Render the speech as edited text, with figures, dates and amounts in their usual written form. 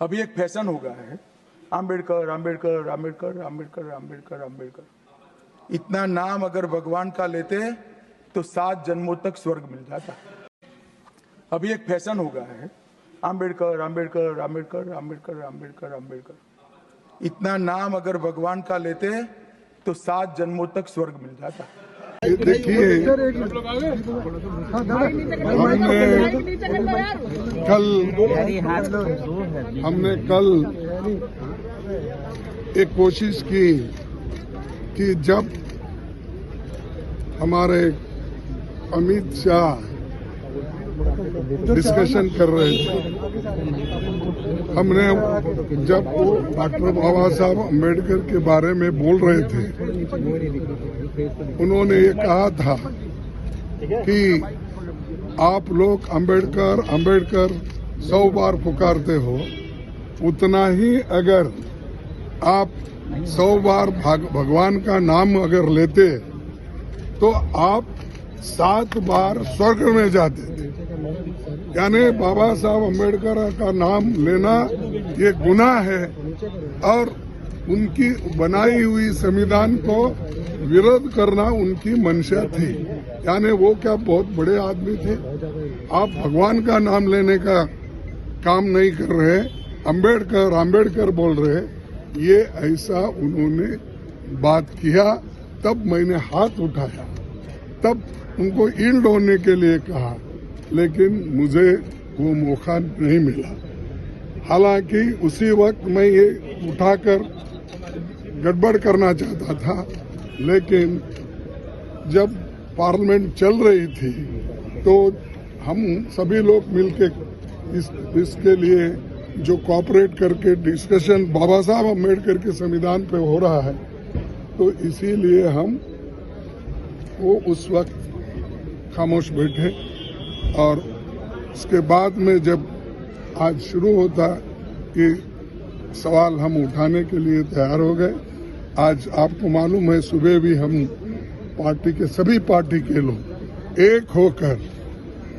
अभी एक फैशन हो गया है, आम्बेडकर आम्बेडकर आम्बेडकर आम्बेडकर आम्बेडकर आम्बेडकर। इतना नाम अगर भगवान का लेते तो 7 जन्मों तक स्वर्ग मिल जाता। अभी एक फैशन हो गया है, आम्बेडकर आम्बेडकर आम्बेडकर आम्बेडकर आम्बेडकर आम्बेडकर। इतना नाम अगर भगवान का लेते तो 7 जन्मों तक स्वर्ग मिल जाता। देखिए, हमने कल एक कोशिश की कि जब हमारे अमित शाह डिस्कशन कर रहे थे, हमने जब वो डॉक्टर बाबा साहब अम्बेडकर के बारे में बोल रहे थे, उन्होंने ये कहा था कि आप लोग अम्बेडकर अम्बेडकर 100 बार पुकारते हो, उतना ही अगर आप 100 बार भगवान का नाम अगर लेते तो आप 7 बार स्वर्ग में जाते थे। यानी बाबा साहब अम्बेडकर का नाम लेना ये गुनाह है और उनकी बनाई हुई संविधान को विरोध करना उनकी मंशा थी। यानी वो क्या बहुत बड़े आदमी थे? आप भगवान का नाम लेने का काम नहीं कर रहे, अम्बेडकर अम्बेडकर बोल रहे, ये ऐसा उन्होंने बात किया। तब मैंने हाथ उठाया, तब उनको ईल्ड होने के लिए कहा, लेकिन मुझे वो मौका नहीं मिला। हालांकि उसी वक्त मैं ये उठाकर गड़बड़ करना चाहता था, लेकिन जब पार्लियामेंट चल रही थी तो हम सभी लोग मिलकर इसके लिए जो कोऑपरेट करके डिस्कशन बाबा साहब अम्बेडकर के संविधान पे हो रहा है, तो इसीलिए हम वो उस वक्त खामोश बैठे। और उसके बाद में जब आज शुरू होता कि सवाल हम उठाने के लिए तैयार हो गए। आज आपको मालूम है, सुबह भी हम पार्टी के सभी पार्टी के लोग एक होकर